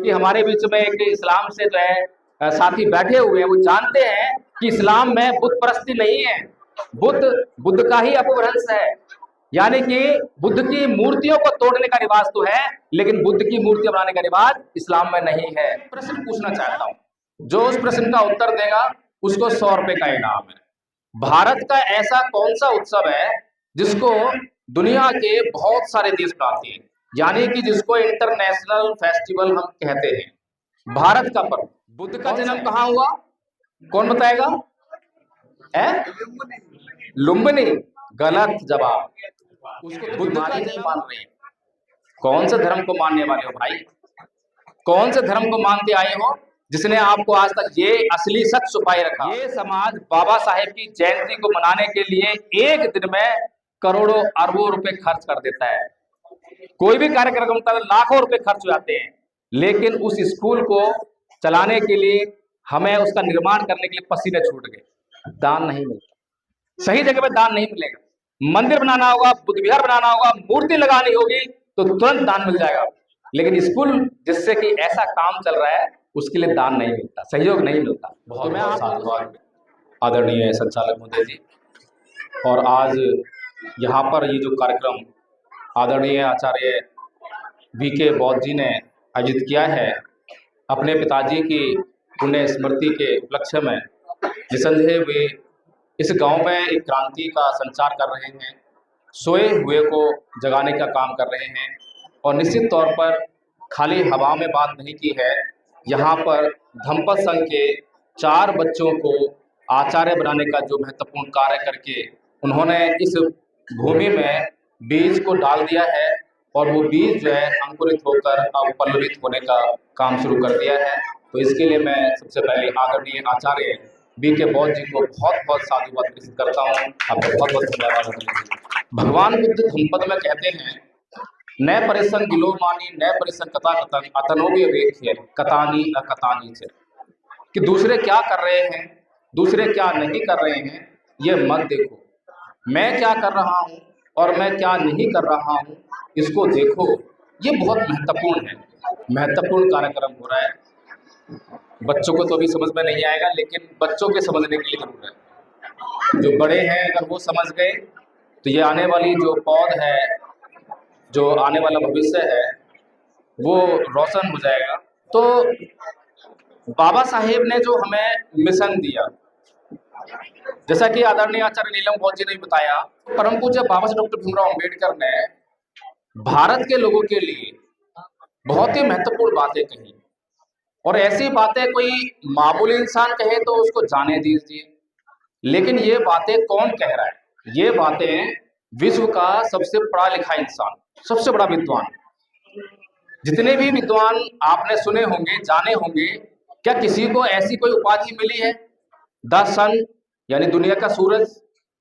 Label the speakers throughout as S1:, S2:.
S1: कि हमारे बीच में एक इस्लाम से जो है साथी बैठे हुए हैं, वो जानते हैं कि इस्लाम में बुत परस्ती नहीं है, बुद्ध बुद्ध का ही अपभ्रंश है। यानी कि बुद्ध की मूर्तियों को तोड़ने का रिवाज तो है, लेकिन बुद्ध की मूर्तियां बनाने का रिवाज इस्लाम में नहीं है। प्रश्न पूछना चाहता हूं, जो उस प्रश्न का उत्तर देगा उसको 100 रुपए का इनाम है। भारत का ऐसा कौन सा उत्सव है जिसको दुनिया के बहुत सारे देश मनाते हैं, यानी कि जिसको इंटरनेशनल फेस्टिवल हम कहते हैं? भारत का पर्व। बुद्ध का जन्म कहाँ हुआ? कौन बताएगा? लुम्बिनी। गलत जवाब। उसको बुद्ध का जन्म मान रहे हैं। कौन से धर्म को मानने वाले हो भाई? कौन से धर्म को मानते आए हो जिसने आपको आज तक ये असली सच छुपाए रखा? ये समाज बाबा साहेब की जयंती को मनाने के लिए एक दिन में करोड़ों अरबों रुपए खर्च कर देता है। कोई भी कार्यक्रम होता है लाखों रुपए खर्च हो जाते हैं, लेकिन उस स्कूल को चलाने के लिए, हमें उसका निर्माण करने के लिए पसीने छूट गए, दान नहीं मिलता। सही जगह पे दान नहीं मिलेगा। मंदिर बनाना होगा, बुद्ध विहार बनाना होगा, मूर्ति लगानी होगी तो तुरंत दान मिल जाएगा, लेकिन स्कूल जिससे कि ऐसा काम चल रहा है उसके लिए दान नहीं मिलता, सहयोग नहीं मिलता। बहुत मैं साधुवाद आदरणीय संचालक महोदय जी। और आज यहाँ पर ये जो कार्यक्रम आदरणीय आचार्य वीके बौद्ध जी ने आयोजित किया है, अपने पिताजी की पुण्य स्मृति के उपलक्ष्य में, निसंदेह वे इस गांव में एक क्रांति का संचार कर रहे हैं, सोए हुए को जगाने का काम कर रहे हैं। और निश्चित तौर पर खाली हवा में बात नहीं की है, यहाँ पर धम्मपद संघ के 4 बच्चों को आचार्य बनाने का जो महत्वपूर्ण कार्य करके उन्होंने इस भूमि में बीज को डाल दिया है, और वो बीज जो है अंकुरित होकर अब पल्लवित होने का काम शुरू कर दिया है। तो इसके लिए मैं सबसे पहले आदरणीय आचार्य वीके बौद्ध जी को बहुत बहुत साधुवाद प्रस्तुत करता हूँ। आपको बहुत बहुत धन्यवाद। भगवान बुद्ध धम्मपद में कहते हैं, न परिसंग गिलोमानी न परिसंग कथा कथन अतनोव्य वेख्य कतानी अकतानी से, कि दूसरे क्या कर रहे हैं, दूसरे क्या नहीं कर रहे हैं, ये मत देखो। मैं क्या कर रहा हूँ और मैं क्या नहीं कर रहा हूँ, इसको देखो। ये बहुत महत्वपूर्ण है, महत्वपूर्ण कार्यक्रम हो रहा है। बच्चों को तो अभी समझ में नहीं आएगा, लेकिन बच्चों के समझने के लिए जरूर है। जो बड़े हैं अगर वो समझ गए तो ये आने वाली जो पौध है, जो आने वाला भविष्य है, वो रोशन हो जाएगा। तो बाबा साहेब ने जो हमें मिशन दिया, जैसा कि आदरणीय आचार्य नीलम बौद्ध जी ने बताया, परम पूज्य बाबा साहब डॉक्टर भीमराव अम्बेडकर ने भारत के लोगों के लिए बहुत ही महत्वपूर्ण बातें कही। और ऐसी बातें कोई मामूली इंसान कहे तो उसको जाने दीजिए, लेकिन ये बातें कौन कह रहा है? ये बातें विश्व का सबसे पढ़ा लिखा इंसान, सबसे बड़ा विद्वान, जितने भी विद्वान आपने सुने होंगे, जाने होंगे, क्या किसी को ऐसी कोई उपाधि मिली है? द सन यानी दुनिया का सूरज,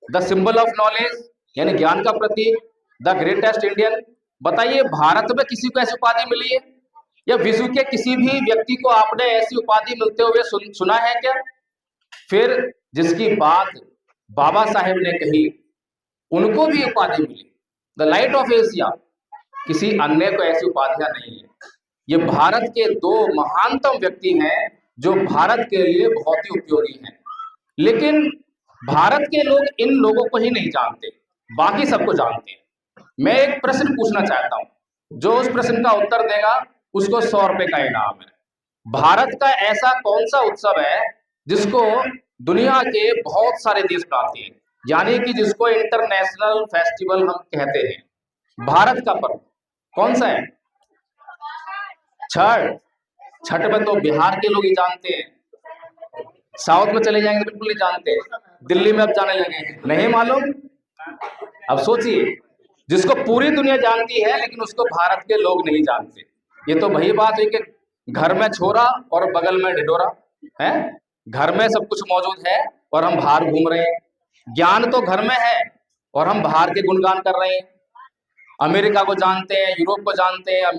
S1: द सिंबल ऑफ नॉलेज यानी ज्ञान का प्रतीक, द ग्रेटेस्ट इंडियन। बताइए, भारत में किसी को ऐसी उपाधि मिली है? या विश्व के किसी भी व्यक्ति को आपने ऐसी उपाधि मिलते हुए सुना है क्या? फिर जिसकी बात बाबा साहेब ने कही, उनको भी उपाधि मिली, द लाइट ऑफ एशिया। किसी अन्य को ऐसी उपाधियां नहीं है। ये भारत के 2 महानतम व्यक्ति हैं जो भारत के लिए बहुत ही उपयोगी हैं, लेकिन भारत के लोग इन लोगों को ही नहीं जानते, बाकी सबको जानते हैं। मैं एक प्रश्न पूछना चाहता हूं, जो उस प्रश्न का उत्तर देगा उसको 100 रुपए का इनाम है। भारत का ऐसा कौन सा उत्सव है जिसको दुनिया के बहुत सारे देश मनाते हैं, यानी कि जिसको इंटरनेशनल फेस्टिवल हम कहते हैं? भारत का पर्व कौन सा है? छठ। छठ में तो बिहार के लोग ही जानते हैं, साउथ में चले जाएंगे तो बिल्कुल नहीं जानते, दिल्ली में अब जाने लगे, नहीं मालूम। अब सोचिए, जिसको पूरी दुनिया जानती है लेकिन उसको भारत के लोग नहीं जानते। ये तो वही बात हुई कि घर में छोरा और बगल में ढिढोरा है। घर में सब कुछ मौजूद है और हम बाहर घूम रहे हैं। ज्ञान तो घर में है और हम बाहर के गुणगान कर रहे हैं। अमेरिका को जानते हैं, यूरोप को जानते हैं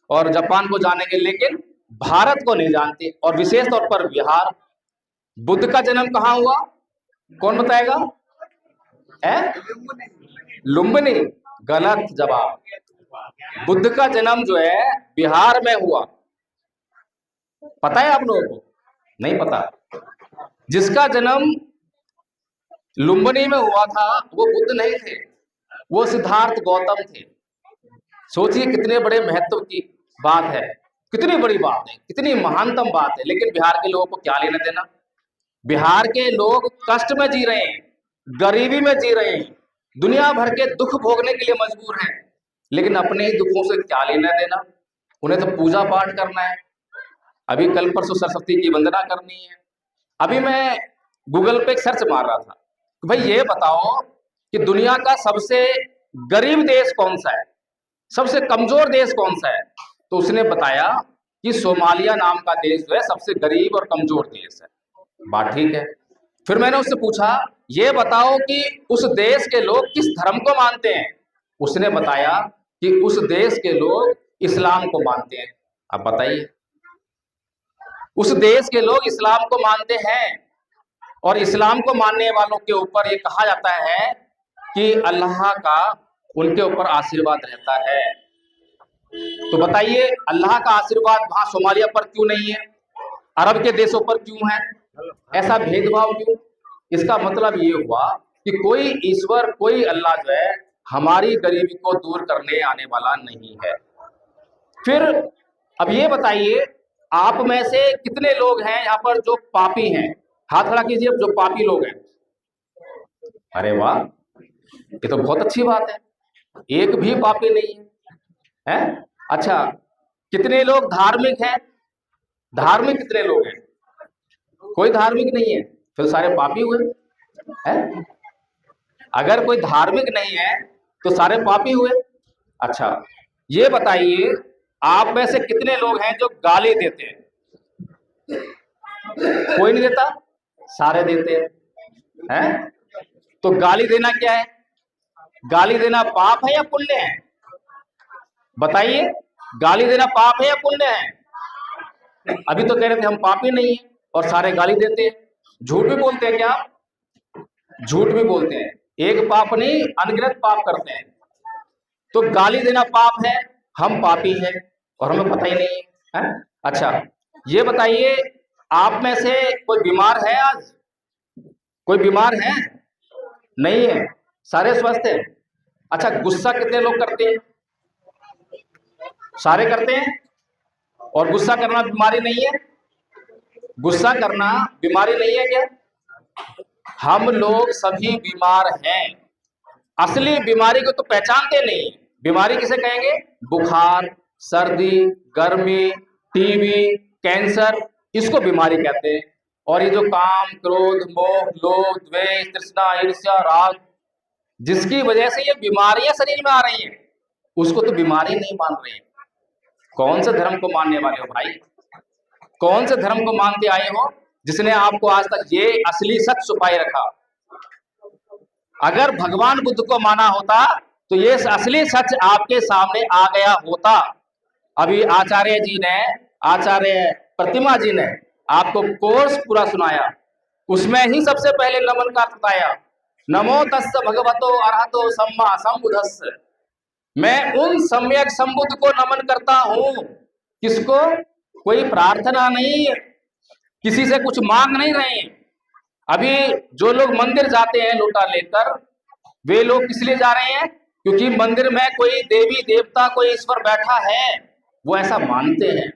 S1: और जापान को जानेंगे, लेकिन भारत को नहीं जानते। और विशेष तौर पर बिहार। बुद्ध का जन्म कहाँ हुआ? कौन बताएगा? लुम्बिनी। गलत जवाब। बुद्ध का जन्म जो है बिहार में हुआ। पता है आप लोगों को? नहीं पता। जिसका जन्म लुम्बिनी में हुआ था वो बुद्ध नहीं थे, वो सिद्धार्थ गौतम थे। सोचिए कितने बड़े महत्व की बात है, कितनी बड़ी बात है, कितनी महानतम बात है। लेकिन बिहार के लोगों को क्या लेना देना? बिहार के लोग कष्ट में जी रहे हैं, गरीबी में जी रहे हैं, दुनिया भर के दुख भोगने के लिए मजबूर हैं, लेकिन अपने ही दुखों से क्या लेना देना? उन्हें तो पूजा पाठ करना है। अभी कल परसों सरस्वती की वंदना करनी है। अभी मैं गूगल पे एक सर्च मार रहा था कि भाई ये बताओ कि दुनिया का सबसे गरीब देश कौन सा है, सबसे कमजोर देश कौन सा है? तो उसने बताया कि सोमालिया नाम का देश जो है सबसे गरीब और कमजोर देश है। बात ठीक है। फिर मैंने उससे पूछा ये बताओ कि उस देश के लोग किस धर्म को मानते हैं? उसने बताया कि उस देश के लोग इस्लाम को मानते हैं। अब बताइए, उस देश के लोग इस्लाम को मानते हैं और इस्लाम को मानने वालों के ऊपर ये कहा जाता है कि अल्लाह का उनके ऊपर आशीर्वाद रहता है। तो बताइए अल्लाह का आशीर्वाद वहां सोमालिया पर क्यों नहीं है, अरब के देशों पर क्यों है? ऐसा भेदभाव क्यों? इसका मतलब ये हुआ कि कोई ईश्वर, कोई अल्लाह जो है हमारी गरीबी को दूर करने आने वाला नहीं है। फिर अब ये बताइए आप में से कितने लोग हैं यहाँ पर जो पापी हैं? हाथ खड़ा कीजिए जो पापी लोग हैं। अरे वाह, ये तो बहुत अच्छी बात है, एक भी पापी नहीं है, हैं? अच्छा, कितने लोग धार्मिक हैं? धार्मिक कितने लोग हैं? कोई धार्मिक नहीं है, फिर सारे पापी हुए हैं? अगर कोई धार्मिक नहीं है तो सारे पापी हुए। अच्छा, ये बताइए आप में से कितने लोग हैं जो गाली देते हैं? कोई नहीं देता, सारे देते हैं। तो गाली देना क्या है? गाली देना पाप है या पुण्य है? बताइए, गाली देना पाप है या पुण्य है? अभी तो कह रहे थे हम पापी नहीं है और सारे गाली देते हैं। झूठ भी बोलते हैं क्या आप? झूठ भी बोलते हैं, एक पाप नहीं अनगिनत पाप करते हैं। तो गाली देना पाप है, हम पापी हैं और हमें पता ही नहीं है। अच्छा, ये बताइए आप में से कोई बीमार है आज? कोई बीमार है? नहीं है, सारे स्वस्थ हैं। अच्छा, गुस्सा कितने लोग करते हैं? सारे करते हैं। और गुस्सा करना बीमारी नहीं है? गुस्सा करना बीमारी नहीं है क्या? हम लोग सभी बीमार हैं। असली बीमारी को तो पहचानते नहीं। बीमारी किसे कहेंगे? बुखार, सर्दी, गर्मी, टीबी, कैंसर, इसको बीमारी कहते हैं। और ये जो काम, क्रोध, मोह, लोभ, द्वेष, तृष्णा, ईर्ष्या, राग, जिसकी वजह से ये बीमारियां शरीर में आ रही हैं, उसको तो बीमारी नहीं मान रहे हैं। कौन से धर्म को मानने वाले हो भाई? कौन से धर्म को मानते आए हो जिसने आपको आज तक ये असली सच छुपाए रखा? अगर भगवान बुद्ध को माना होता तो ये असली सच आपके सामने आ गया होता। अभी आचार्य जी ने, आचार्य प्रतिमा जी ने आपको कोर्स पूरा सुनाया, उसमें ही सबसे पहले नमन का बताया, नमो तस्स भगवतो अरहतो सम्मा संबुद्धस्स। मैं उन सम्यक संबुद्ध को नमन करता हूं। किसको? कोई प्रार्थना नहीं, किसी से कुछ मांग नहीं रहे। अभी जो लोग मंदिर जाते हैं लोटा लेकर, वे लोग किस लिए जा रहे हैं? क्योंकि मंदिर में कोई देवी देवता, कोई ईश्वर बैठा है, वो ऐसा मानते हैं।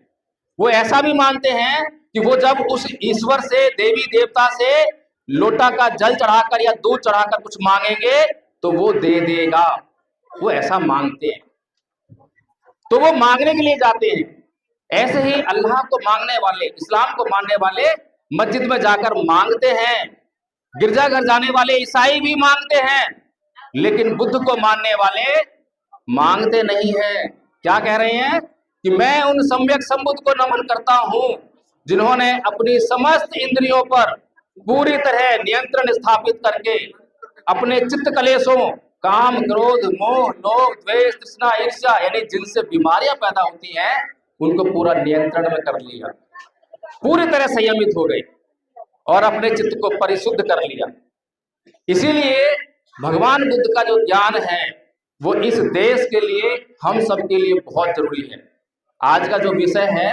S1: वो ऐसा भी मानते हैं कि वो जब उस ईश्वर से, देवी देवता से लोटा का जल चढ़ाकर या दूध चढ़ाकर कुछ मांगेंगे तो वो दे देगा। वो ऐसा मांगते हैं, तो वो मांगने के लिए जाते हैं। ऐसे ही अल्लाह को मांगने वाले, इस्लाम को मानने वाले मस्जिद में जाकर मांगते हैं। गिरजाघर जाने वाले ईसाई भी मांगते हैं, लेकिन बुद्ध को मानने वाले मांगते नहीं है। क्या कह रहे हैं? कि मैं उन सम्यक संबुद्ध को नमन करता हूं जिन्होंने अपनी समस्त इंद्रियों पर पूरी तरह नियंत्रण स्थापित करके अपने चित्त कलेशों, काम, क्रोध, मोह, लोभ, द्वेष, तृष्णा, ईर्ष्या, यानी जिनसे बीमारियां पैदा होती हैं, उनको पूरा नियंत्रण में कर लिया, पूरी तरह संयमित हो गए और अपने चित्त को परिशुद्ध कर लिया। इसीलिए भगवान बुद्ध का जो ज्ञान है वो इस देश के लिए, हम सबके लिए बहुत जरूरी है। आज का जो विषय है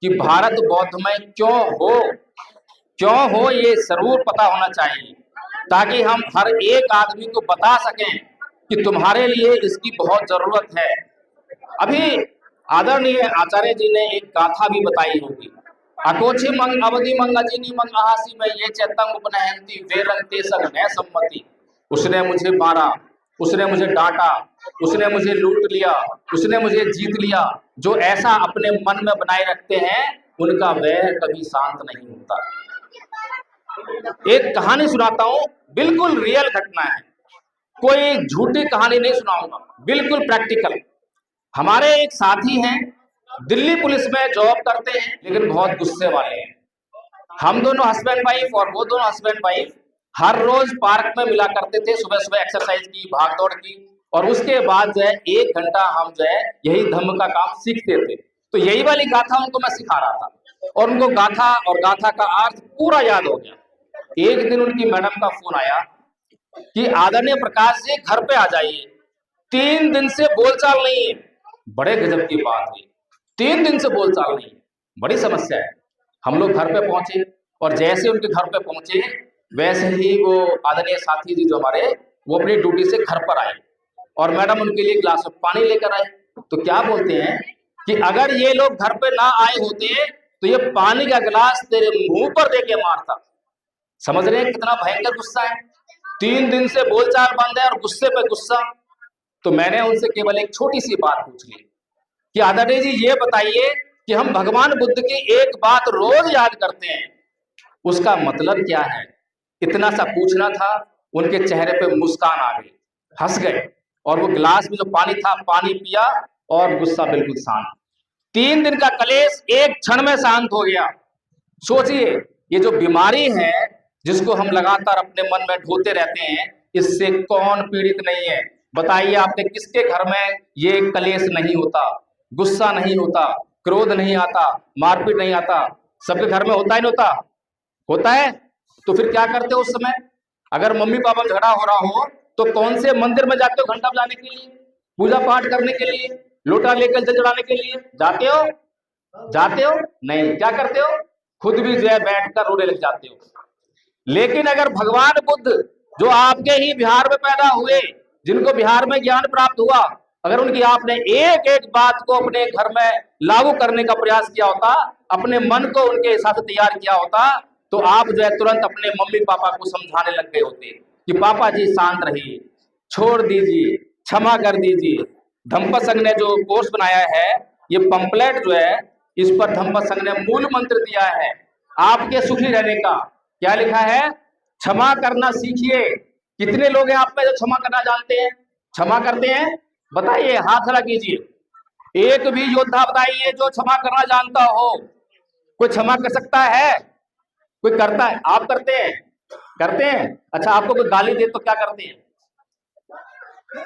S1: कि भारत बौद्धमय क्यों हो ये जरूर पता होना चाहिए, ताकि हम हर एक आदमी को बता सकें कि तुम्हारे लिए इसकी बहुत जरूरत है। अभी आदरणीय आचार्य जी ने एक गाथा भी बताई होगी, अकोछि मंग अवधि मंगजिनी मंग आहासी में ये चेतंग उपनयंती वे रंगते सग न सम्मति। उसने मुझे मारा, उसने मुझे डांटा, उसने मुझे लूट लिया, उसने मुझे जीत लिया, जो ऐसा अपने मन में बनाए रखते हैं उनका वैर कभी शांत नहीं होता। एक कहानी सुनाता हूं, बिल्कुल रियल घटना है, कोई झूठी कहानी नहीं सुनाऊंगा, बिल्कुल प्रैक्टिकल। हमारे एक साथी हैं, दिल्ली पुलिस में जॉब करते हैं, लेकिन बहुत गुस्से वाले हैं। हम दोनों हस्बैंड वाइफ और वो दोनों हस्बैंड वाइफ हर रोज पार्क में मिला करते थे, सुबह सुबह एक्सरसाइज की, भाग दौड़ की, और उसके बाद जो है 1 घंटा हम जो है यही धम्म का काम सीखते थे। तो यही वाली गाथा उनको मैं सिखा रहा था और उनको गाथा और गाथा का अर्थ पूरा याद हो गया। एक दिन उनकी मैडम का फोन आया कि आदरणीय प्रकाश जी घर पे आ जाइए, 3 दिन से बोलचाल नहीं है। बड़े गजब की बात हुई, 3 दिन से बोलचाल नहीं, बड़ी समस्या है। हम लोग घर पे पहुंचे और जैसे उनके घर पे पहुंचे वैसे ही वो आदरणीय साथी जी जो हमारे, वो अपनी ड्यूटी से घर पर आए और मैडम उनके लिए गिलास में पानी लेकर आए। तो क्या बोलते हैं कि अगर ये लोग घर पे ना आए होते तो ये पानी का गिलास तेरे मुंह पर देके मारता। समझ रहे हैं कितना भयंकर गुस्सा है, 3 दिन से बोलचाल बंद है और गुस्से पे गुस्सा। तो मैंने उनसे केवल एक छोटी सी बात पूछ ली कि आदरणीय जी ये बताइए कि हम भगवान बुद्ध की एक बात रोज याद करते हैं, उसका मतलब क्या है? इतना सा पूछना था, उनके चेहरे पे मुस्कान आ गई, हंस गए और वो गिलास में जो पानी था पानी पिया और गुस्सा बिल्कुल शांत। 3 दिन का कलेश एक क्षण में शांत हो गया। सोचिए, ये जो बीमारी है जिसको हम लगातार अपने मन में ढोते रहते हैं, इससे कौन पीड़ित नहीं है? बताइए आपने किसके घर में ये कलेश नहीं होता, गुस्सा नहीं होता, क्रोध नहीं आता, मारपीट नहीं आता? सबके घर में होता ही नहीं होता? होता है। तो फिर क्या करते हो उस समय? अगर मम्मी पापा झगड़ा हो रहा हो तो कौन से मंदिर में जाते हो? घंटा बजाने के लिए, पूजा पाठ करने के लिए, लोटा लेकर जल चढ़ाने के लिए जाते हो? जाते हो नहीं, क्या करते हो? खुद भी जो है बैठकर रोने लग जाते हो। लेकिन अगर भगवान बुद्ध जो आपके ही बिहार में पैदा हुए, जिनको बिहार में ज्ञान प्राप्त हुआ, अगर उनकी आपने एक एक बात को अपने घर में लागू करने का प्रयास किया होता, अपने मन को उनके हिसाब से तैयार किया होता, तो आप जो है तुरंत अपने मम्मी पापा को समझाने लग गए होते कि पापा जी शांत रहिए, छोड़ दीजिए, क्षमा कर दीजिए। धम्म संघ ने जो कोर्स बनाया है, ये पंपलेट जो है, इस पर धम्म संघ ने मूल मंत्र दिया है आपके सुखी रहने का। क्या लिखा है? क्षमा करना सीखिए। कितने लोग हैं आप में जो क्षमा करना जानते हैं, क्षमा करते हैं? बताइए, हाथ खड़ा कीजिए। एक भी योद्धा बताइए जो क्षमा करना जानता हो। कोई क्षमा कर सकता है? कोई करता है? आप करते हैं? करते हैं? अच्छा, आपको कोई गाली दे तो क्या करते हैं?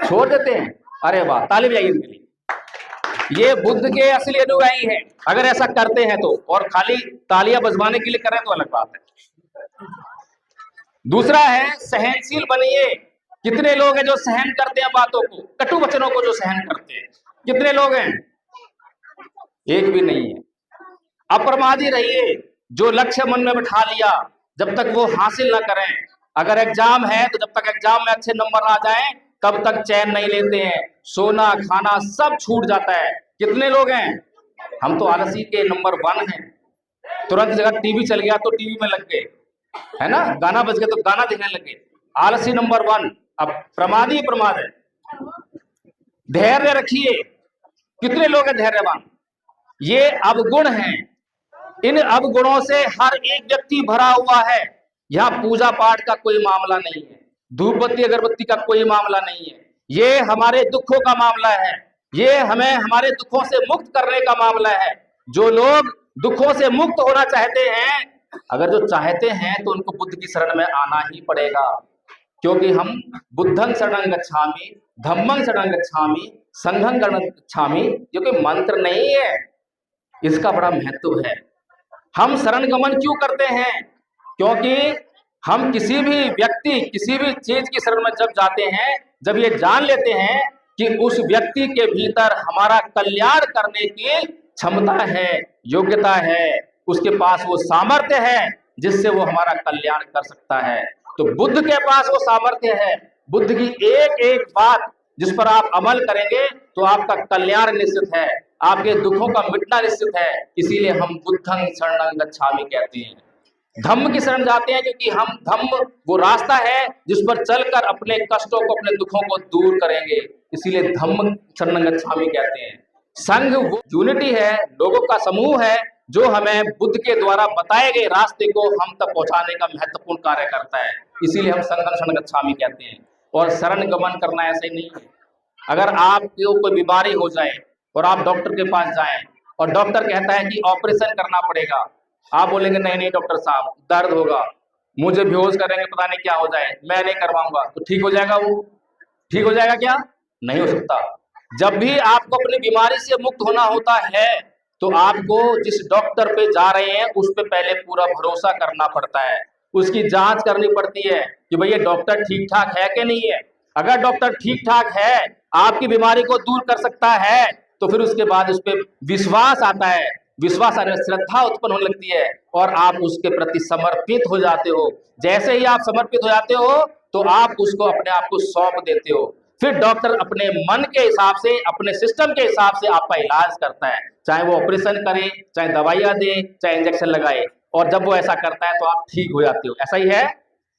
S1: छोड़ देते हैं? अरे वाह, ताली बजाइए इनके लिए। ये बुद्ध के असली अनुयायी हैं अगर ऐसा करते हैं तो, और खाली तालियां बजवाने के लिए करें तो अलग बात है। दूसरा है सहनशील बनिए। कितने लोग हैं जो सहन करते हैं बातों को, कटु वचनों को जो सहन करते हैं? कितने लोग हैं? एक भी नहीं है। अप्रमादी रहिए। जो लक्ष्य मन में बिठा लिया, जब तक वो हासिल ना करें, अगर एग्जाम है तो जब तक एग्जाम में अच्छे नंबर आ जाएं तब तक चैन नहीं लेते हैं, सोना खाना सब छूट जाता है। कितने लोग हैं? हम तो आलसी के नंबर 1 हैं। तुरंत जगह टीवी चल गया तो टीवी में लग गए, है ना, गाना बज गया तो गाना देखने लगे। आलसी नंबर 1। अब प्रमादी प्रमाद है। धैर्य रखिए। कितने लोग हैं धैर्यवान? ये अवगुण हैं। इन अवगुणों से हर एक व्यक्ति भरा हुआ है। यहाँ पूजा पाठ का कोई मामला नहीं है, धूप बत्ती अगरबत्ती का कोई मामला नहीं है, ये हमारे दुखों का मामला है। ये हमें हमारे दुखों से मुक्त करने का मामला है। जो लोग दुखों से मुक्त होना चाहते हैं, अगर जो चाहते हैं तो उनको बुद्ध की शरण में आना ही पड़ेगा, क्योंकि हम बुद्धं शरणं गच्छामि, धम्मं शरणं गच्छामि, संघं शरणं गच्छामि, ये कोई मंत्र नहीं है, इसका बड़ा महत्व है। हम शरण गमन क्यों करते हैं? क्योंकि हम किसी भी व्यक्ति, किसी भी चीज की शरण में जब जाते हैं, जब ये जान लेते हैं कि उस व्यक्ति के भीतर हमारा कल्याण करने की क्षमता है, योग्यता है, उसके पास वो सामर्थ्य है जिससे वो हमारा कल्याण कर सकता है। तो बुद्ध के पास वो सामर्थ्य है। बुद्ध की एक एक बात जिस पर आप अमल करेंगे तो आपका कल्याण निश्चित है, आपके दुखों का मिटना निश्चित है। इसीलिए हम बुद्धं शरणं गच्छामि कहते हैं, धम्म की शरण जाते हैं, क्योंकि हम धम्म वो रास्ता है जिस पर चलकर अपने कष्टों को, अपने दुखों को दूर करेंगे। इसीलिए धम्म शरणं गच्छामि कहते हैं। संघ वो यूनिटी है, लोगों का समूह है जो हमें बुद्ध के द्वारा बताए गए रास्ते को हम तक पहुंचाने का महत्वपूर्ण कार्य करता है। इसीलिए हम संघं शरणं गच्छामि कहते हैं। और शरण गमन करना ऐसे ही नहीं है। अगर आपको कोई बीमारी हो जाए और आप डॉक्टर के पास जाएं और डॉक्टर कहता है कि ऑपरेशन करना पड़ेगा, आप बोलेंगे नहीं नहीं डॉक्टर साहब दर्द होगा, मुझे बेहोश करेंगे, पता नहीं क्या हो जाए, मैं नहीं करवाऊंगा। तो ठीक हो जाएगा? वो ठीक हो जाएगा क्या? नहीं हो सकता। जब भी आपको अपनी बीमारी से मुक्त होना होता है तो आपको जिस डॉक्टर पे जा रहे हैं उस पे पहले पूरा भरोसा करना पड़ता है, उसकी जांच करनी पड़ती है कि भैया डॉक्टर ठीक ठाक है कि नहीं है। अगर डॉक्टर ठीक ठाक है, आपकी बीमारी को दूर कर सकता है, तो फिर उसके बाद उस पर विश्वास आता है। विश्वास आने में श्रद्धा उत्पन्न होने लगती है और आप उसके प्रति समर्पित हो जाते हो। जैसे ही आप समर्पित हो जाते हो तो आप उसको अपने आप को सौंप देते हो। फिर डॉक्टर अपने मन के हिसाब से, अपने सिस्टम के हिसाब से आपका इलाज करता है, चाहे वो ऑपरेशन करे, चाहे दवाइयां दे, चाहे इंजेक्शन लगाए। और जब वो ऐसा करता है तो आप ठीक हो जाते हो। ऐसा ही है।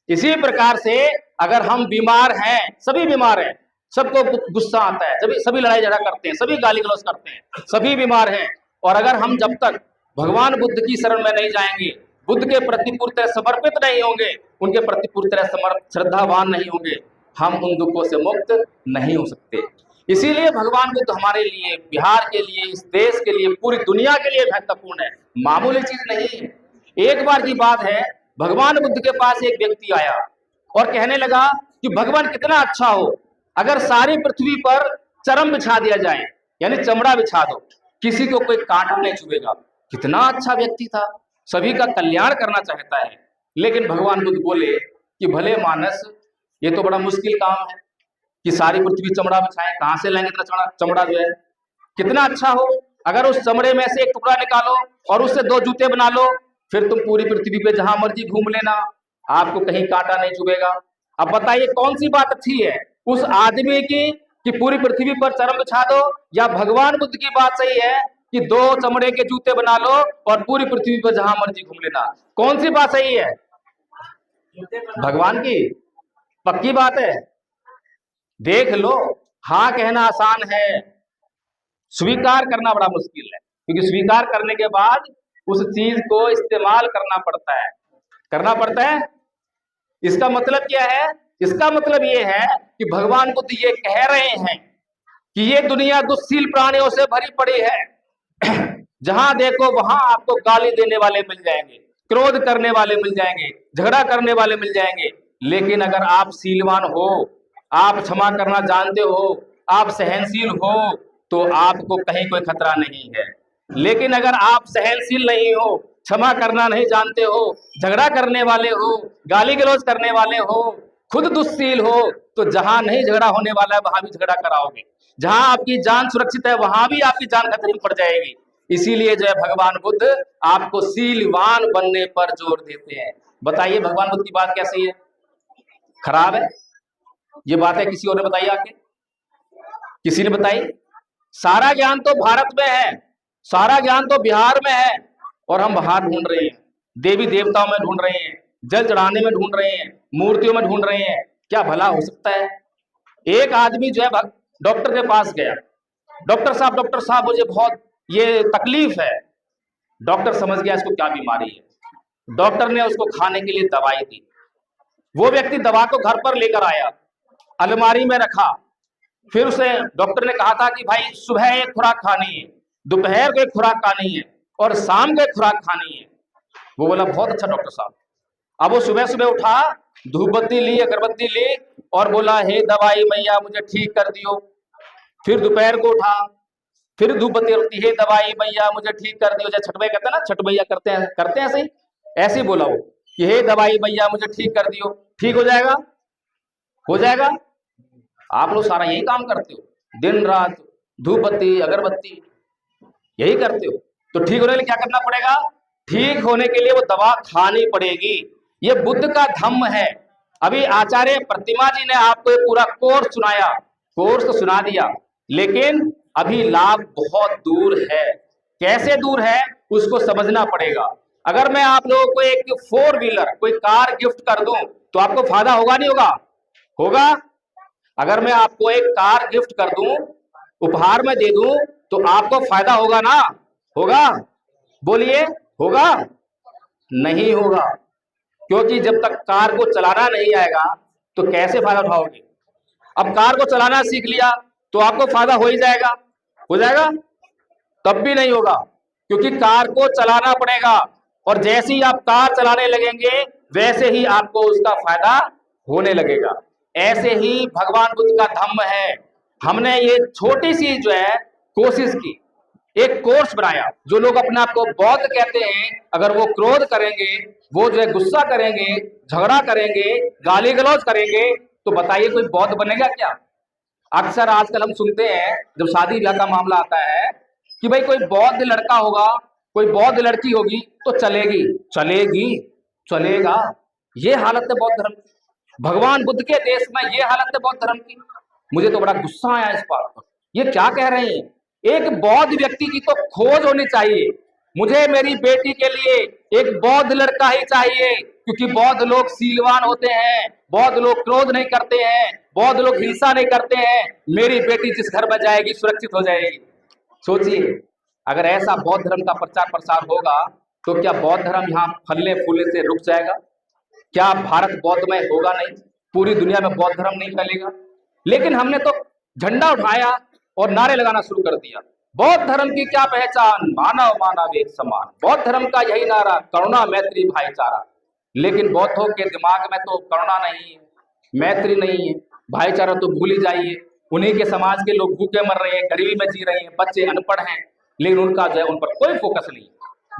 S1: इसी प्रकार से अगर हम बीमार हैं, सभी बीमार हैं, सबको गुस्सा आता है, सभी लड़ाई झगड़ा करते हैं, सभी गाली गलौज करते हैं, सभी बीमार हैं। और अगर हम जब तक भगवान बुद्ध की शरण में नहीं जाएंगे, बुद्ध के प्रति पूरी तरह समर्पित नहीं होंगे, उनके प्रति पूरी तरह श्रद्धावान नहीं होंगे, हम उन दुखों से मुक्त नहीं हो सकते। इसीलिए भगवान बुद्ध हमारे लिए, बिहार के लिए, इस देश के लिए, पूरी दुनिया के लिए महत्वपूर्ण है, मामूली चीज नहीं है। एक बार की बात है, भगवान बुद्ध के पास एक व्यक्ति आया और कहने लगा कि भगवान कितना अच्छा हो अगर सारी पृथ्वी पर चरम बिछा दिया जाए, यानी चमड़ा बिछा दो, किसी को कोई कांटा नहीं चुभेगा। कितना अच्छा व्यक्ति था, सभी का कल्याण करना चाहता है। लेकिन भगवान बुद्ध बोले कि भले मानस, ये तो बड़ा मुश्किल काम है कि सारी पृथ्वी चमड़ा बिछाए, कहां से लाएंगे इतना चमड़ा जो है। कितना अच्छा हो अगर उस चमड़े में से एक टुकड़ा निकालो और उससे 2 जूते बना लो, फिर तुम पूरी पृथ्वी पे जहां मर्जी घूम लेना, आपको कहीं कांटा नहीं चुभेगा। अब बताइए कौन सी बात अच्छी है, उस आदमी की कि पूरी पृथ्वी पर चरम बिछा दो, या भगवान बुद्ध की बात सही है कि 2 चमड़े के जूते बना लो और पूरी पृथ्वी पर जहां मर्जी घूम लेना? कौन सी बात सही है? भगवान की पक्की बात है। देख लो, हाँ कहना आसान है, स्वीकार करना बड़ा मुश्किल है, क्योंकि स्वीकार करने के बाद उस चीज को इस्तेमाल करना पड़ता है। इसका मतलब क्या है? इसका मतलब ये है कि भगवान बुद्ध ये कह रहे हैं कि ये दुनिया दुष्शील प्राणियों से भरी पड़ी है। जहां देखो वहां आपको गाली देने वाले मिल जाएंगे, क्रोध करने वाले मिल जाएंगे, झगड़ा करने वाले मिल जाएंगे। लेकिन अगर आप शीलवान हो, आप क्षमा करना जानते हो, आप सहनशील हो, तो आपको कहीं कोई खतरा नहीं है। लेकिन अगर आप सहनशील नहीं हो, क्षमा करना नहीं जानते हो, झगड़ा करने वाले हो, गाली गलौज करने वाले हो, खुद दुष्शील हो, तो जहां नहीं झगड़ा होने वाला है वहां भी झगड़ा कराओगे। जहां आपकी जान सुरक्षित है वहां भी आपकी जान खतरे में पड़ जाएगी। इसीलिए जो है भगवान बुद्ध आपको शीलवान बनने पर जोर देते हैं। बताइए भगवान बुद्ध की बात कैसी है? खराब है? ये बात है किसी और ने बताई? आके किसी ने बताई? सारा ज्ञान तो भारत में है, सारा ज्ञान तो बिहार में है, और हम बाहर ढूंढ रहे हैं, देवी देवताओं में ढूंढ रहे हैं, जल चढ़ाने में ढूंढ रहे हैं, मूर्तियों में ढूंढ रहे हैं। क्या भला हो सकता है? एक आदमी जो है डॉक्टर के पास गया, डॉक्टर साहब मुझे बहुत ये तकलीफ है। डॉक्टर समझ गया इसको क्या बीमारी है। डॉक्टर ने उसको खाने के लिए दवाई दी। वो व्यक्ति दवा को घर पर लेकर आया, अलमारी में रखा। फिर उसे डॉक्टर ने कहा था कि भाई सुबह एक खुराक खानी है, दोपहर को एक खुराक खानी है और शाम को एक खुराक खानी है। वो बोला बहुत अच्छा डॉक्टर साहब। अब वो सुबह सुबह उठा, धूपबत्ती ली, अगरबत्ती ली और बोला हे दवाई मैया मुझे ठीक कर दियो। फिर दोपहर को उठा, फिर धूपबत्ती रखती, हे दवाई मैया मुझे ठीक कर दियो। जैसे छठ मैया कहते हैं ना, छठ मैया करते हैं ऐसे ही बोला वो कि हे दवाई मैया मुझे ठीक कर दियो। ठीक हो जाएगा? हो जाएगा? आप लोग सारा यही काम करते हो, दिन रात धूपबत्ती अगरबत्ती यही करते हो। तो ठीक होने के लिए क्या करना पड़ेगा? ठीक होने के लिए वो दवा खानी पड़ेगी। ये बुद्ध का धम्म है। अभी आचार्य प्रतिमा जी ने आपको ये पूरा कोर्स सुनाया, कोर्स तो सुना दिया, लेकिन अभी लाभ बहुत दूर है। कैसे दूर है उसको समझना पड़ेगा। अगर मैं आप लोगों को एक 4 व्हीलर कोई कार गिफ्ट कर दूं तो आपको फायदा होगा नहीं होगा? होगा। अगर मैं आपको एक कार गिफ्ट कर दूं, उपहार में दे दूं, तो आपको फायदा होगा ना? होगा? बोलिए, होगा? नहीं होगा, क्योंकि जब तक कार को चलाना नहीं आएगा तो कैसे फायदा उठाओगे? अब कार को चलाना सीख लिया तो आपको फायदा हो ही जाएगा, हो जाएगा? तब भी नहीं होगा, क्योंकि कार को चलाना पड़ेगा, और जैसे ही आप कार चलाने लगेंगे वैसे ही आपको उसका फायदा होने लगेगा। ऐसे ही भगवान बुद्ध का धम्म है। हमने ये छोटी सी जो है कोशिश की, एक कोर्स बनाया। जो लोग अपने आप को बौद्ध कहते हैं, अगर वो क्रोध करेंगे, वो जो है गुस्सा करेंगे, झगड़ा करेंगे, गाली गलौज करेंगे, तो बताइए कोई बौद्ध बनेगा क्या? अक्सर आजकल हम सुनते हैं जब शादी ब्याह का मामला आता है कि भाई कोई बौद्ध लड़का होगा, कोई बौद्ध लड़की होगी तो चलेगी, चलेगी, चलेगा। ये हालत है बौद्ध धर्म की। भगवान बुद्ध के देश में ये हालत है बौद्ध धर्म की। मुझे तो बड़ा गुस्सा आया इस बात पर। ये क्या कह रहे हैं? एक बौद्ध व्यक्ति की तो खोज होनी चाहिए। मुझे मेरी बेटी के लिए एक बौद्ध लड़का ही चाहिए, क्योंकि बौद्ध लोग शीलवान होते हैं, बौद्ध लोग क्रोध नहीं करते हैं, बौद्ध लोग हिंसा नहीं करते हैं। मेरी बेटी जिस घर में जाएगी सुरक्षित हो जाएगी। सोचिए, अगर ऐसा बौद्ध धर्म का प्रचार प्रसार होगा तो क्या बौद्ध धर्म यहाँ फलने फूलने से रुक जाएगा? क्या भारत बौद्धमय होगा नहीं? पूरी दुनिया में बौद्ध धर्म नहीं फैलेगा? लेकिन हमने तो झंडा उठाया और नारे लगाना शुरू कर दिया। बौद्ध धर्म की क्या पहचान? मानव मानव एक समान। बौद्ध धर्म का यही नारा, करुणा मैत्री भाईचारा। लेकिन बौद्धों के दिमाग में तो करुणा नहीं है, मैत्री नहीं है, भाईचारा तो भूल ही जाइए। उन्हीं के समाज के लोग भूखे मर रहे हैं, गरीबी में जी रहे हैं, बच्चे अनपढ़ हैं, लेकिन उनका जो है उन पर कोई फोकस नहीं,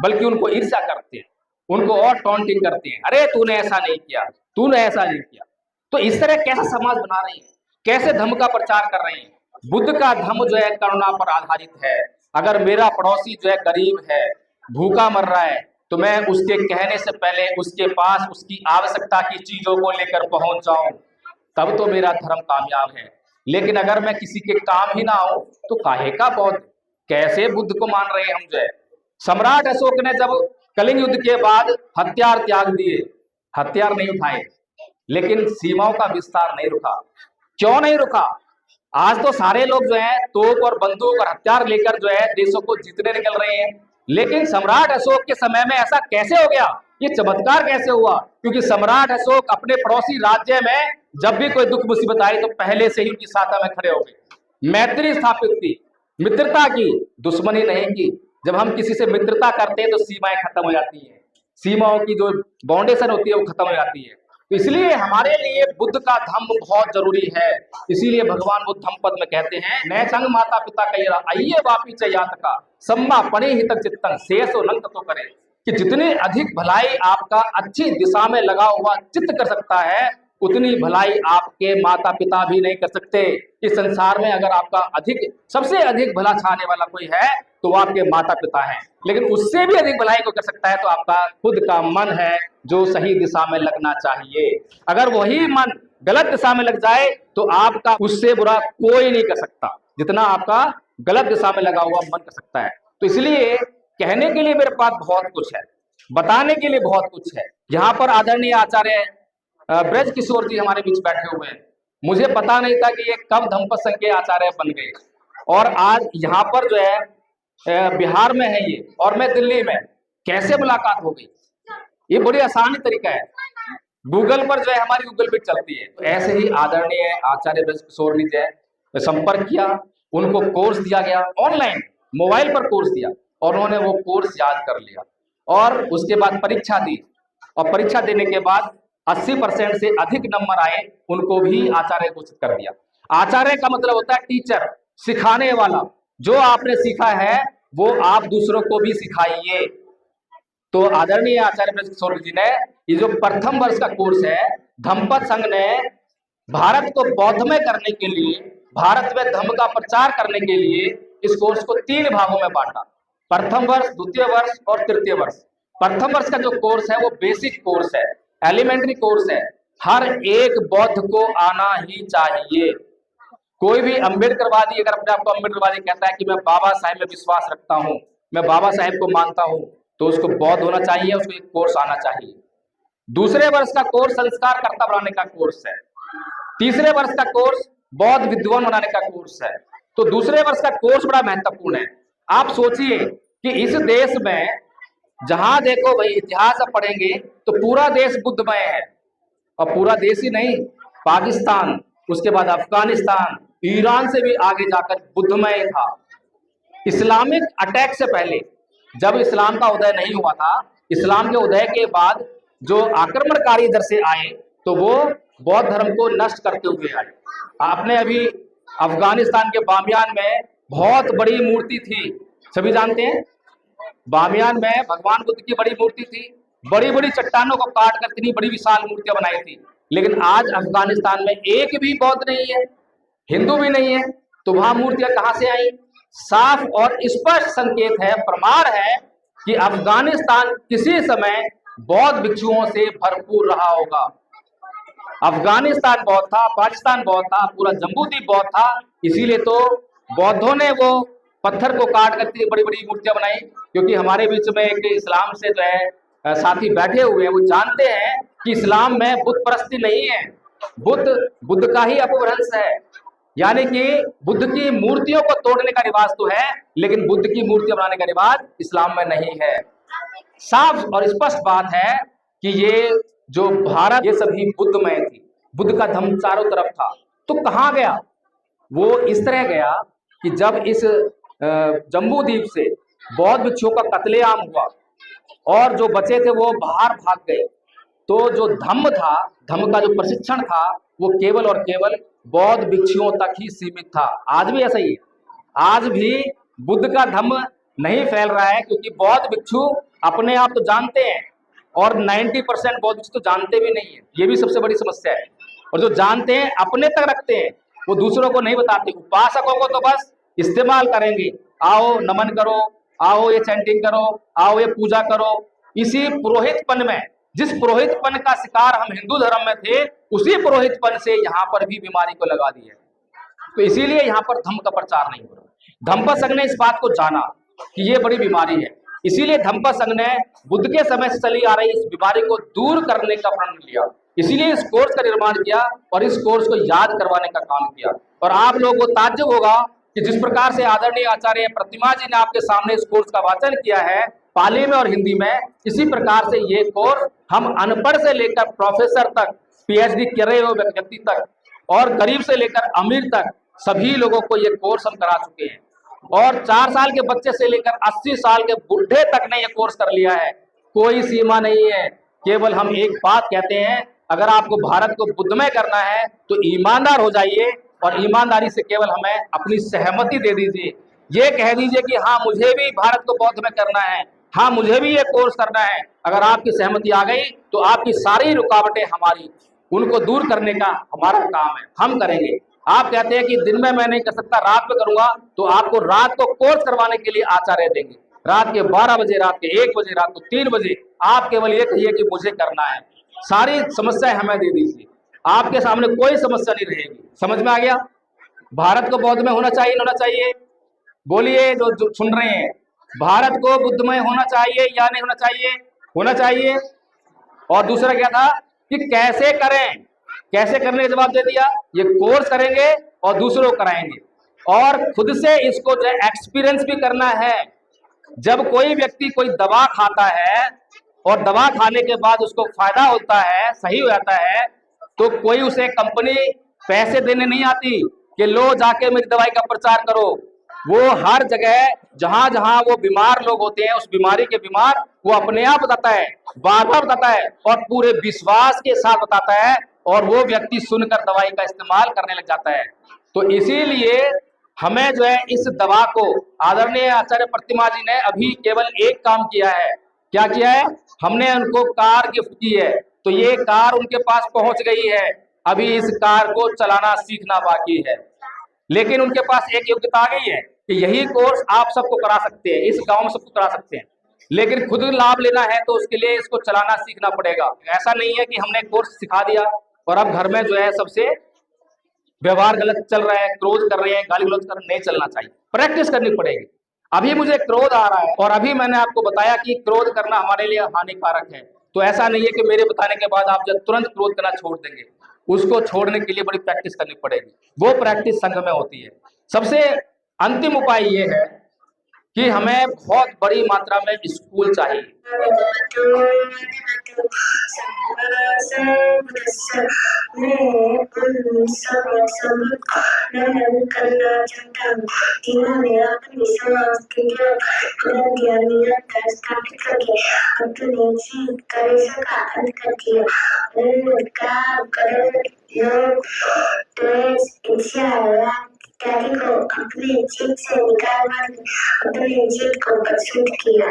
S1: बल्कि उनको ईर्ष्या करते हैं, उनको और टॉन्टिंग करते हैं। अरे तूने ऐसा नहीं किया, तूने ऐसा नहीं किया। तो इस तरह कैसा समाज बना रही है, कैसे धर्म का प्रचार कर रहे हैं? बुद्ध का धर्म जो है करुणा पर आधारित है। अगर मेरा पड़ोसी जो है गरीब है, भूखा मर रहा है, तो मैं उसके कहने से पहले उसके पास उसकी आवश्यकता की चीजों को लेकर पहुंच जाऊं, तब तो मेरा धर्म कामयाब है। लेकिन अगर मैं किसी के काम ही ना आऊं तो काहे का बौद्ध? कैसे बुद्ध को मान रहे हैं हम जो है? सम्राट अशोक ने जब कलिंग युद्ध के बाद हथियार त्याग दिए, हथियार नहीं उठाए, लेकिन सीमाओं का विस्तार नहीं रुका। क्यों नहीं रुका? आज तो सारे लोग जो है तोप और बंदूक और हथियार लेकर जो है देशों को जीतने निकल रहे हैं। लेकिन सम्राट अशोक के समय में ऐसा कैसे हो गया? ये चमत्कार कैसे हुआ? क्योंकि सम्राट अशोक अपने पड़ोसी राज्य में जब भी कोई दुख मुसीबत आई तो पहले से ही उनकी सहायता में खड़े हो गए। मैत्री स्थापित की, मित्रता की, दुश्मनी नहीं की। जब हम किसी से मित्रता करते हैं तो सीमाएं खत्म हो जाती हैं, सीमाओं की जो बाउंडेशन होती है वो खत्म हो जाती है। तो इसलिए हमारे लिए बुद्ध का धम्म बहुत जरूरी है। इसीलिए भगवान बुद्ध धम्म पद में कहते हैं, नए संग माता पिता कहिरा आइए वापी चयात का सम्मा पणे हितक चित्तन शेषो नंग तो करे। कि जितनी अधिक भलाई आपका अच्छी दिशा में लगा हुआ चित्त कर सकता है, उतनी भलाई आपके माता पिता भी नहीं कर सकते। इस संसार में अगर आपका अधिक सबसे अधिक भला चाहने वाला कोई है तो वो आपके माता पिता हैं, लेकिन उससे भी अधिक भलाई को कर सकता है तो आपका खुद का मन है, जो सही दिशा में लगना चाहिए। अगर वही मन गलत दिशा में लग जाए तो आपका उससे बुरा कोई नहीं कर सकता, जितना आपका गलत दिशा में लगा हुआ मन कर सकता है। तो इसलिए कहने के लिए मेरे पास बहुत कुछ है, बताने के लिए बहुत कुछ है। यहाँ पर आदरणीय आचार्य ब्रज किशोर जी हमारे बीच बैठे हुए हैं। मुझे पता नहीं था कि ये कब धम्मपद संघ के आचार्य बन गए, और आज यहाँ पर जो है बिहार में है ये, और मैं दिल्ली में, कैसे मुलाकात हो गई? ये बड़ी आसान तरीका है, गूगल पर जो है हमारी गूगल पे चलती है। तो ऐसे ही आदरणीय आचार्य ब्रज किशोर जी जो है संपर्क किया, उनको कोर्स दिया गया, ऑनलाइन मोबाइल पर कोर्स दिया, और उन्होंने वो कोर्स याद कर लिया, और उसके बाद परीक्षा दी, और परीक्षा देने के बाद 80% से अधिक नंबर आए, उनको भी आचार्य घोषित कर दिया। आचार्य का मतलब होता है टीचर, सिखाने वाला। जो आपने सीखा है वो आप दूसरों को भी सिखाइए। तो आदरणीय आचार्य ब्रज किशोर जी ने ये जो प्रथम वर्ष का कोर्स है, धम्मपद संघ ने भारत को बौद्धमय करने के लिए, भारत में धम्म का प्रचार करने के लिए इस कोर्स को 3 भागों में बांटा। प्रथम वर्ष, द्वितीय वर्ष और तृतीय वर्ष। प्रथम वर्ष का जो कोर्स है वो बेसिक कोर्स है, एलिमेंट्री कोर्स है, हर एक बौद्ध को आना ही चाहिए। कोई भी अम्बेडकरवादी अगर अपने आप को अम्बेडकरवादी कहता है कि मैं बाबा साहेब में विश्वास रखता हूं, मैं बाबा साहेब को मानता हूं, तो उसको बौद्ध होना चाहिए, उसको एक कोर्स आना चाहिए। दूसरे वर्ष का कोर्स संस्कारकर्ता बनाने का कोर्स है। तीसरे वर्ष का कोर्स बौद्ध विद्वान बनाने का कोर्स है। तो दूसरे वर्ष का कोर्स बड़ा महत्वपूर्ण है। आप सोचिए कि इस देश में जहां देखो भाई इतिहास आप पढ़ेंगे तो पूरा देश बुद्धमय है, और पूरा देश ही नहीं, पाकिस्तान, उसके बाद अफगानिस्तान, ईरान से भी आगे जाकर बुद्धमय था। इस्लामिक अटैक से पहले जब इस्लाम का उदय नहीं हुआ था, इस्लाम के उदय के बाद जो आक्रमणकारी इधर से आए तो वो बौद्ध धर्म को नष्ट करते हुए आए। आपने अभी अफगानिस्तान के बामियान में बहुत बड़ी मूर्ति थी, सभी जानते हैं, बामियान में भगवान बुद्ध की बड़ी मूर्ति थी, बड़ी बड़ी चट्टानों को काट कर इतनी बड़ी विशाल मूर्तियां बनाई थी। लेकिन आज अफगानिस्तान में एक भी बौद्ध नहीं है, हिंदू भी नहीं है, तो वहां मूर्तियां कहां से आई? साफ और स्पष्ट संकेत है, प्रमाण है कि अफगानिस्तान किसी समय बौद्ध भिक्षुओं से भरपूर रहा होगा। अफगानिस्तान बौद्ध था, पाकिस्तान बौद्ध था, पूरा जम्बूद्वीप बौद्ध था, इसीलिए तो बौद्धों ने वो पत्थर को काट कर इतनी बड़ी बड़ी मूर्तियां बनाई। क्योंकि हमारे बीच में एक इस्लाम से जो है साथी बैठे हुए हैं, वो जानते हैं कि इस्लाम में बुत परस्ती नहीं है, बुद्ध का ही अपभ्रंश है। यानी कि बुद्ध की मूर्तियों को तोड़ने का रिवाज तो है, लेकिन बुद्ध की मूर्तियां बनाने का रिवाज इस्लाम में नहीं है। साफ और स्पष्ट बात है कि ये जो भारत, ये सभी बुद्धमय थी, बुद्ध का धम्म चारों तरफ था। तो कहाँ गया वो? इस तरह गया कि जब इस जम्बूद्वीप से बौद्ध भिक्षुओं का कत्लेआम हुआ और जो बचे थे वो बाहर भाग गए, तो जो धम्म था, धम्म का जो प्रशिक्षण था, वो केवल और केवल बौद्ध भिक्षुओं तक ही सीमित था। आज भी ऐसा ही है, आज भी बुद्ध का धम्म नहीं फैल रहा है, क्योंकि बौद्ध भिक्षु अपने आप तो जानते हैं और 90% बौद्ध भिक्षु तो जानते भी नहीं है। ये भी सबसे बड़ी समस्या है। और जो जानते हैं अपने तक रखते हैं, वो दूसरों को नहीं बताते। उपासकों को तो बस इस्तेमाल करेंगे, आओ नमन करो, आओ ये चैंटिंग करो, आओ ये पूजा करो। इसी पुरोहितपन में, जिस पुरोहितपन का शिकार हम हिंदू धर्म में थे, उसी पुरोहितपन से यहाँ पर भी बीमारी को लगा दिया। तो इसीलिए यहाँ पर धम्म का प्रचार नहीं हो रहा। धम्म संघ ने इस बात को जाना कि ये बड़ी बीमारी है, इसीलिए धम्म संघ ने बुद्ध के समय से चली आ रही इस बीमारी को दूर करने का प्रण लिया। इसीलिए इस कोर्स का निर्माण किया और इस कोर्स को याद करवाने का काम किया। और आप लोगों को ताज्जुब होगा कि जिस प्रकार से आदरणीय आचार्य प्रतिमा जी ने आपके सामने इस कोर्स का वाचन किया है पाली में और हिंदी में, इसी प्रकार से ये कोर्स हम अनपढ़ से लेकर प्रोफेसर तक, पीएचडी करे हुए व्यक्ति तक और गरीब से लेकर अमीर तक सभी लोगों को ये कोर्स हम करा चुके हैं। और 4 साल के बच्चे से लेकर 80 साल के बुढ़े तक ने ये कोर्स कर लिया है। कोई सीमा नहीं है। केवल हम एक बात कहते हैं, अगर आपको भारत को बुद्धमय करना है तो ईमानदार हो जाइए और ईमानदारी से केवल हमें अपनी सहमति दे दीजिए। ये कह दीजिए कि हाँ मुझे भी भारत को बौद्धमय करना है, हाँ मुझे भी ये कोर्स करना है। अगर आपकी सहमति आ गई तो आपकी सारी रुकावटें हमारी, उनको दूर करने का हमारा काम है, हम करेंगे। आप कहते हैं कि दिन में मैं नहीं कर सकता, रात में करूंगा, तो आपको रात को कोर्स करवाने के लिए आचार्य देंगे। रात के 12 बजे, रात के 1 बजे, रात को 3 बजे आप केवल ये कहिए कि मुझे करना है। सारी समस्याएं हमें दे दीजिए, आपके सामने कोई समस्या नहीं रहेगी। समझ में आ गया? भारत को बौद्धमय होना चाहिए, होना चाहिए? बोलिए जो सुन रहे हैं, भारत को बुद्धमय होना चाहिए या नहीं होना चाहिए? होना चाहिए। और दूसरा क्या था कि कैसे करें, कैसे करने का जवाब दे दिया। ये कोर्स करेंगे और दूसरों को कराएंगे और खुद से इसको जो एक्सपीरियंस भी करना है। जब कोई व्यक्ति कोई दवा खाता है और दवा खाने के बाद उसको फायदा होता है, सही हो जाता है, तो कोई उसे कंपनी पैसे देने नहीं आती कि लो जाके मेरी दवाई का प्रचार करो। वो हर जगह जहां जहां वो बीमार लोग होते हैं, उस बीमारी के बीमार, वो अपने आप बताता है, बार बार बताता है और पूरे विश्वास के साथ बताता है, और वो व्यक्ति सुनकर दवाई का इस्तेमाल करने लग जाता है। तो इसीलिए हमें जो है इस दवा को, आदरणीय आचार्य प्रतिमा जी ने अभी केवल एक काम किया है। क्या किया है? हमने उनको कार गिफ्ट की है, तो ये कार उनके पास पहुंच गई है। अभी इस कार को चलाना सीखना बाकी है, लेकिन उनके पास एक योग्यता आ गई है कि यही कोर्स आप सबको करा सकते हैं, इस गांव में सबको करा सकते हैं, लेकिन खुद लाभ लेना है तो उसके लिए इसको चलाना सीखना पड़ेगा। ऐसा नहीं है कि हमने कोर्स सिखा दिया और अब घर में जो है सबसे व्यवहार गलत चल रहा है, क्रोध कर रहे हैं, गाली गलौज कर, नहीं चलना चाहिए, प्रैक्टिस करनी पड़ेगी। अभी मुझे क्रोध आ रहा है और अभी मैंने आपको बताया कि क्रोध करना हमारे लिए हानिकारक है, तो ऐसा नहीं है कि मेरे बताने के बाद आप जब तुरंत क्रोध करना छोड़ देंगे। उसको छोड़ने के लिए बड़ी प्रैक्टिस करनी पड़ेगी, वो प्रैक्टिस संघ में होती है। सबसे अंतिम उपाय ये है कि हमें बहुत बड़ी मात्रा में स्कूल चाहिए।
S2: डैडी को अपने जीप से निकालकर अपने जीप को पसंद किया।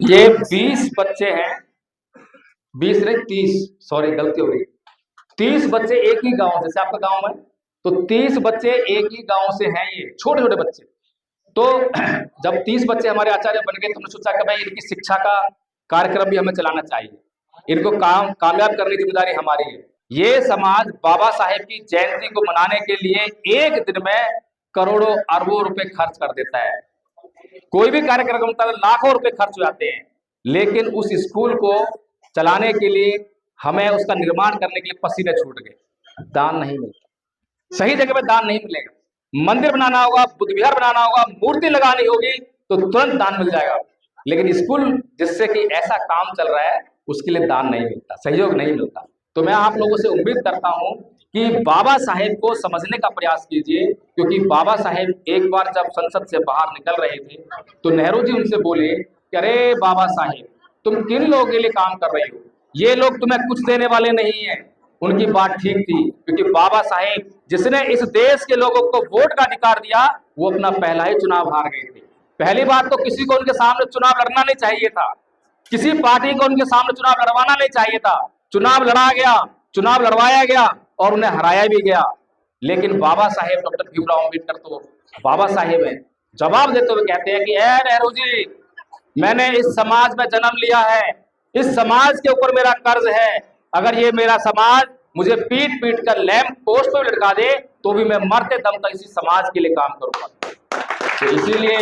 S1: ये 20 बच्चे हैं, 20 नहीं 30, सॉरी गलती हो गई, 30 बच्चे एक ही गांव, जैसे आपका गांव है तो 30 बच्चे एक ही गांव से हैं, ये छोटे छोटे बच्चे। तो जब 30 बच्चे हमारे आचार्य बन गए तो हमने सोचा कि भाई इनकी शिक्षा का कार्यक्रम भी हमें चलाना चाहिए, इनको कामयाब करने की जिम्मेदारी हमारी है। ये समाज बाबा साहेब की जयंती को मनाने के लिए एक दिन में करोड़ों अरबों रुपए खर्च कर देता है। कोई भी कार्यक्रम होता है लाखों रुपए खर्च हो जाते हैं, लेकिन उस स्कूल को चलाने के लिए हमें उसका निर्माण करने के लिए पसीने छूट गए, दान नहीं मिलता, सही जगह पे दान नहीं मिलेगा। मंदिर बनाना होगा, बुद्ध विहार बनाना होगा, मूर्ति लगानी होगी तो तुरंत दान मिल जाएगा, लेकिन स्कूल जिससे कि ऐसा काम चल रहा है उसके लिए दान नहीं मिलता, सहयोग नहीं मिलता। तो मैं आप लोगों से उम्मीद करता हूं कि बाबा साहेब को समझने का प्रयास कीजिए, क्योंकि बाबा साहेब एक बार जब संसद से बाहर निकल रहे थे तो नेहरू जी उनसे बोले कि अरे बाबा साहेब, तुम किन लोगों के लिए काम कर रहे हो, ये लोग तुम्हें कुछ देने वाले नहीं है। उनकी बात ठीक थी, क्योंकि बाबा साहेब जिसने इस देश के लोगों को वोट का अधिकार दिया वो अपना पहला ही चुनाव हार गए थे। पहली बात तो किसी को उनके सामने चुनाव लड़ना नहीं चाहिए था, किसी पार्टी को उनके सामने चुनाव लड़वाना नहीं चाहिए था। चुनाव लड़ा गया, चुनाव लड़वाया गया और उन्हें हराया भी गया, लेकिन बाबा साहेब डॉक्टर भीमराव अम्बेडकर तो बाबा साहेब है। जवाब देते हुए कहते हैं कि ए नेहरू जी, मैंने इस समाज में जन्म लिया है, इस समाज के ऊपर मेरा कर्ज है, अगर ये मेरा समाज मुझे पीट पीट कर लैंप पोस्ट पर लटका दे तो भी मैं मरते दम तक इसी समाज के लिए काम करूंगा। तो इसीलिए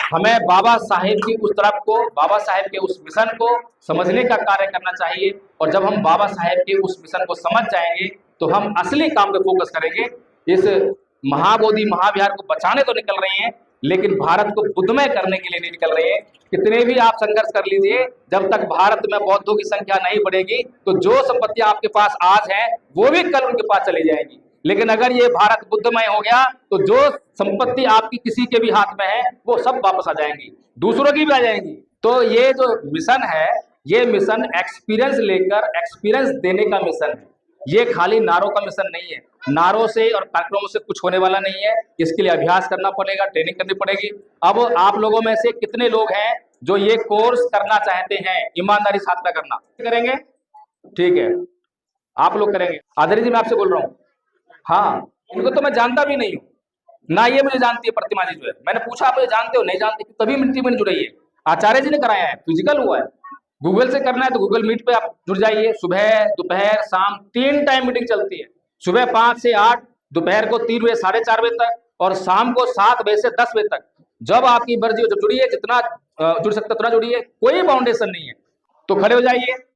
S1: हमें बाबा साहेब की उस तरफ को, बाबा साहेब के उस मिशन को समझने का कार्य करना चाहिए, और जब हम बाबा साहेब के उस मिशन को समझ जाएंगे तो हम असली काम पे फोकस करेंगे। इस महाबोधि महाविहार को बचाने तो निकल रहे हैं, लेकिन भारत को बुद्धमय करने के लिए नहीं निकल रहे हैं। कितने भी आप संघर्ष कर लीजिए, जब तक भारत में बौद्धों की संख्या नहीं बढ़ेगी तो जो संपत्तियां आपके पास आज है वो भी कल उनके पास चली जाएगी। लेकिन अगर ये भारत बुद्धमय हो गया तो जो संपत्ति आपकी किसी के भी हाथ में है वो सब वापस आ जाएंगी, दूसरों की भी आ जाएंगी। तो ये जो मिशन है, ये मिशन एक्सपीरियंस लेकर एक्सपीरियंस देने का मिशन है, ये खाली नारों का मिशन नहीं है। नारों से और कार्यक्रमों से कुछ होने वाला नहीं है, इसके लिए अभ्यास करना पड़ेगा, ट्रेनिंग करनी पड़ेगी। अब आप लोगों में से कितने लोग हैं जो ये कोर्स करना चाहते हैं, ईमानदारी साथ में करना करेंगे? ठीक है, आप लोग करेंगे। आदरणीय जी, मैं आपसे बोल रहा हूँ, हाँ, इनको तो मैं जानता भी नहीं हूँ, ना ये मुझे जानती है प्रतिमा जी जो है। मैंने पूछा आप मुझे जानते हो, नहीं जानते, तभी मिट्टी में जुड़ी है। आचार्य जी ने कराया है, फिजिकल हुआ है। गूगल से करना है तो गूगल मीट पे आप जुड़ जाइए, सुबह दोपहर शाम 3 टाइम मीटिंग चलती है, सुबह 5 से 8, दोपहर को 3 बजे 4:30 बजे तक, और शाम को 7 बजे से 10 बजे तक। जब आपकी मर्जी हो, जब जुड़िए, जितना जुड़ सकते उतना जुड़िए, कोई बाउंडेशन नहीं है। तो खड़े हो जाइए।